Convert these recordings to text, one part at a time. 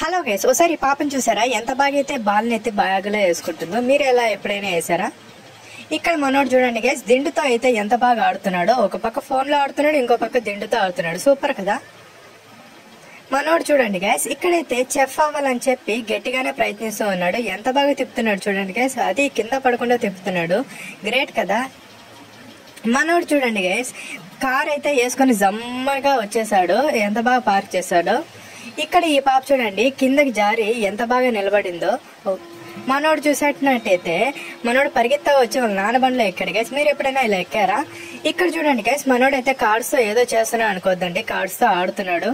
Hello guys, ఒకసారి ఈ పాపను చూసారా? ఎంత బాగా అయితే బాల్ని అయితే బాగా వేసుకుంటుందో. మీరు ఎలా ఎప్పుడైనా వేసారా? ఇక్కడ మనోడు చూడండి గైస్, దిండుతో అయితే ఎంత బాగా ఆడుతున్నాడో. ఒక పక్క ఫోన్ లో ఆడుతున్నాడు, ఇంకో పక్క దిండుతో ఆడుతున్నాడు. సూపర్ కదా మనోడు. చూడండి గైస్, ఇక్కడైతే చెఫ్ అవ్వాలని చెప్పి గట్టిగానే ప్రయత్నిస్తూ ఉన్నాడు. ఎంత బాగా తిప్పుతున్నాడు చూడండి గైస్, అది కింద పడకుండా తిప్పుతున్నాడు. గ్రేట్ కదా మనోడు. చూడండి గైస్, కార్ అయితే వేసుకొని జమ్మగా వచ్చేసాడు. ఎంత బాగా పార్క్ చేశాడో. ఇక్కడ ఈ పాప చూడండి కిందకి జారి ఎంత బాగా నిలబడిందో. మనోడు చూసేటట్టయితే మనోడు పరిగెత్తా వచ్చి వాళ్ళ నాన్న బండ్లో ఎక్కాడు గైస్. మీరు ఎప్పుడైనా ఇలా ఎక్కారా? ఇక్కడ చూడండి గైస్, మనోడు అయితే కార్డ్స్ తో ఏదో చేస్తున్నాడు అనుకోద్దండి, కార్డ్స్ తో ఆడుతున్నాడు.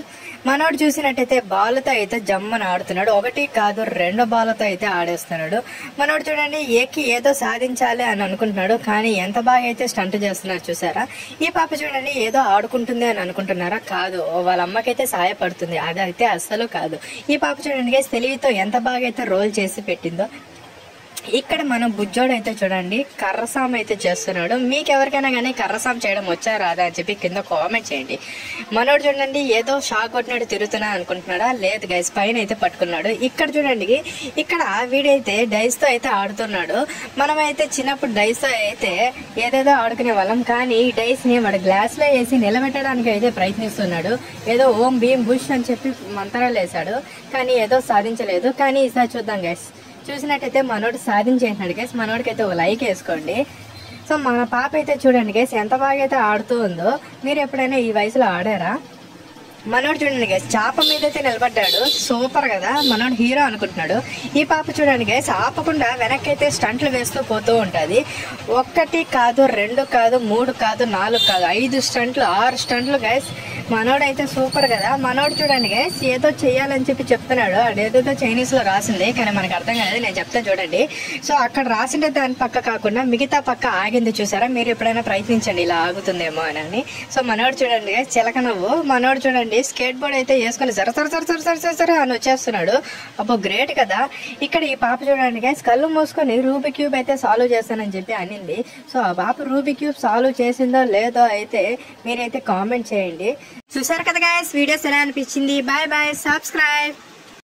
మనోడు చూసినట్టయితే బాల్తో అయితే జమ్మని ఆడుతున్నాడు. ఒకటి కాదు, 2 బాల్తో అయితే ఆడేస్తున్నాడు. మనోడు చూడండి ఏదో సాధించాలి అని అనుకుంటున్నాడు, కానీ ఎంత బాగా అయితే స్టంట్ చేస్తున్నారు చూసారా? ఈ పాప చూడండి ఏదో ఆడుకుంటుంది అని అనుకుంటున్నారా? కాదు, వాళ్ళ అమ్మకైతే సహాయపడుతుంది. అదైతే అస్సలు కాదు. ఈ పాప చూడండి గైస్, తెలివితో ఎంత బాగా అయితే రోల్ చేసి పెట్టిందో. ఇక్కడ మనం బుజ్జోడు అయితే చూడండి కర్రసాం అయితే చేస్తున్నాడు. మీకు ఎవరికైనా కానీ కర్రసాం చేయడం వచ్చా రాదా అని చెప్పి కింద కామెంట్ చేయండి. మనోడు చూడండి ఏదో షాక్ కొట్టినట్టు తిరుగుతున్నా అనుకుంటున్నాడా? లేదు గైస్, పైన అయితే పట్టుకున్నాడు. ఇక్కడ చూడండి, ఇక్కడ వీడైతే డైస్ తో అయితే ఆడుతున్నాడు. మనమైతే చిన్నప్పుడు డైస్ తో అయితే ఏదేదో ఆడుకునే వాళ్ళం, కానీ ఈ డైస్ ని వాడు గ్లాస్ లో వేసి నిలబెట్టడానికి అయితే ప్రయత్నిస్తున్నాడు. ఏదో ఓం భీమ్ బుష్ అని చెప్పి మంత్రాలు వేశాడు, కానీ ఏదో సాధించలేదు. కానీ ఈసారి చూద్దాం గైస్. చూసినట్టయితే మనోడు సాధించేసినాడు గైస్. మనోడికైతే ఒక లైక్ వేసుకోండి. సో మన పాప అయితే చూడండి గైస్ ఎంత బాగా అయితే ఆడుతూ ఉందో. మీరు ఎప్పుడైనా ఈ వయసులో ఆడారా? మనోడు చూడండి గైస్ చాప మీద అయితే నిలబడ్డాడు. సూపర్ కదా, మనోడు హీరో అనుకుంటున్నాడు. ఈ పాప చూడండి గైస్ ఆపకుండా వెనక్కి అయితే స్టంట్లు వేస్తూ పోతూ ఉంటది. 1 కాదు, 2 కాదు, 3 కాదు, 4 కాదు, 5 స్టంట్లు, 6 స్టంట్లు గైస్. మనోడు అయితే సూపర్ కదా. మనోడు చూడండి గైస్ ఏదో చెయ్యాలని చెప్పి చెప్తున్నాడు. అదేదో చైనీస్ లో రాసింది, కానీ మనకు అర్థం కాలేదు. నేను చెప్తాను చూడండి. సో అక్కడ రాసిండే దాని పక్క కాకుండా మిగతా పక్క ఆగింది చూసారా? మీరు ఎప్పుడైనా ప్రయత్నించండి ఇలా ఆగుతుందేమో అని. సో మనోడు చూడండి గైస్ చిలక నవ్వు. మనోడు చూడండి స్కేట్ బోర్డ్ అయితే వేసుకొని జర అని వచ్చేస్తున్నాడు. అబ్బో గ్రేట్ కదా. ఇక్కడ ఈ పాప చూడండి గైస్ కళ్ళు మూసుకొని రూబిక్ క్యూబ్ అయితే సాల్వ్ చేస్తానని చెప్పి అనింది. సో ఆ పాప రూబిక్ క్యూబ్ సాల్వ్ చేసిందో లేదో అయితే మీరైతే కామెంట్ చేయండి. చూసారు కదా గైస్, వీడియోస్ ఎలా అనిపించింది? Bye bye, subscribe.